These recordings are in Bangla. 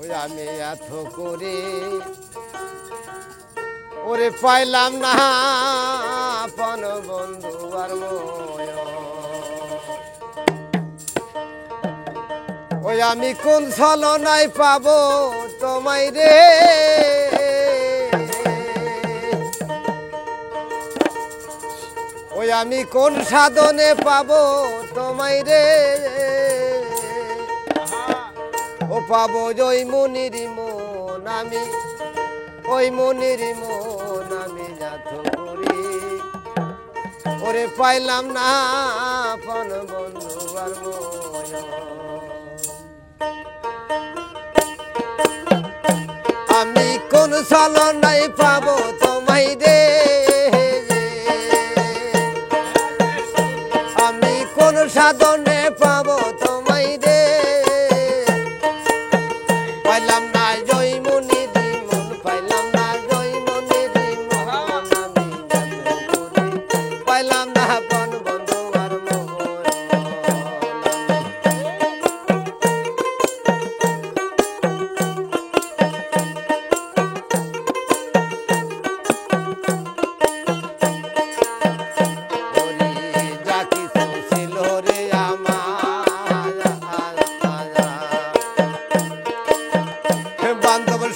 ওই আমি এত করে ওরে পাইলাম না আপন বন্ধু আর ময় ওই আমি কোন ছলনায় পাবো তোমায় রে ওই আমি কোন সাধনে পাবো তোমায় রে ও পাবো ওই মনির মন আমি ওই মনির মন আমি যাত করি ওরে পাইলাম না আপন বন্ধু আর ময় আমি কোন ছলনায় পাবো তোমায় রে আমি কোন সাধনে পাবো তোমায় রে পাইলাম না জয় মনির মন পাইলাম না জয় মনির মন আমি পাইলাম না আপন বন্ধু আর মন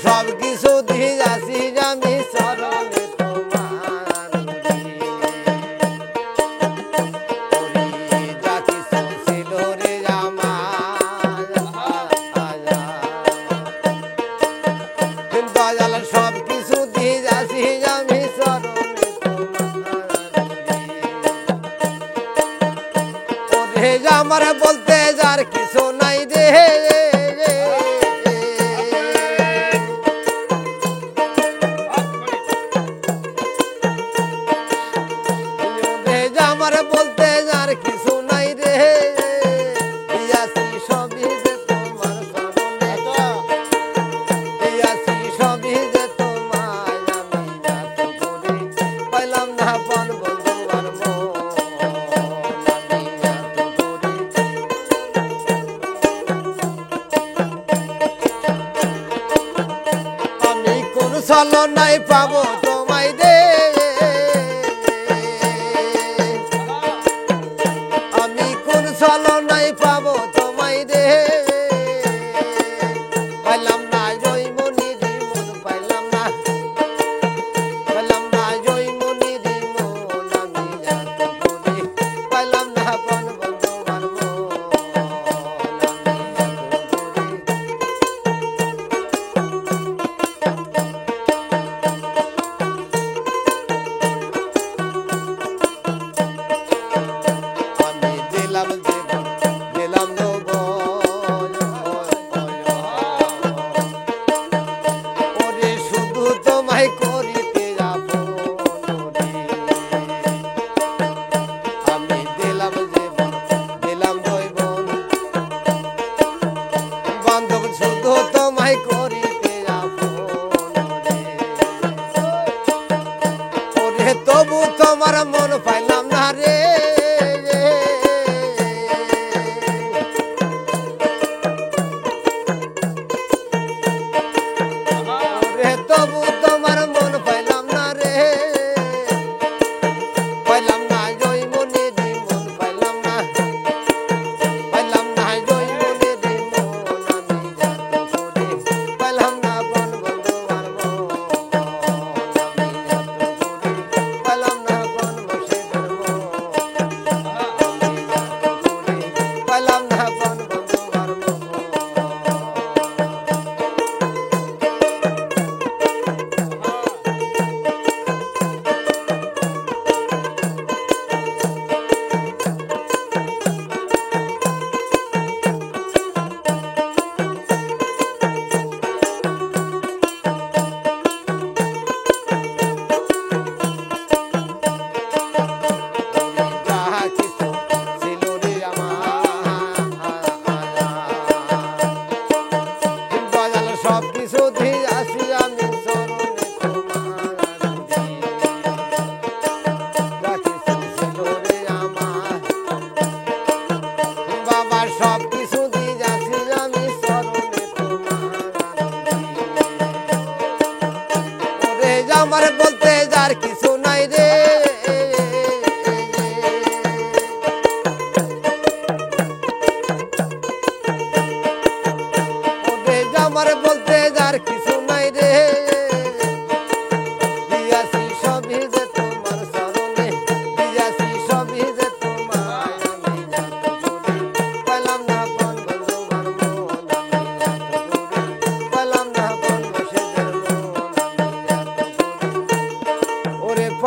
সব কিছু দিয়ে আসি আমি চরণে তোমার যা কিছু ছিল রে আমার দয়াল সব কিছু দিয়ে আসি আমি চরণে তোমার আমার বলতে যার কিছু নাই রে আমার বলতে আর কিছু নাই রে দিয়াছি সবই যে তোমার চরণে দিয়াছি সবই যে তোমায় আমি যাত করি পাইলাম না আপন বন্ধু আর মন আমি যাত করি আমি কোন ছলনায় পাবো তোমায় রে ছলনায় পাবো তোমায় রে পাইলাম না জয় মনির মন পাইলাম না জয় মনির মন আমি যাত করি পাইলাম না আপন বন্ধু আর মন আমি যাত করি আমি দিলাম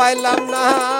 পাইলাম না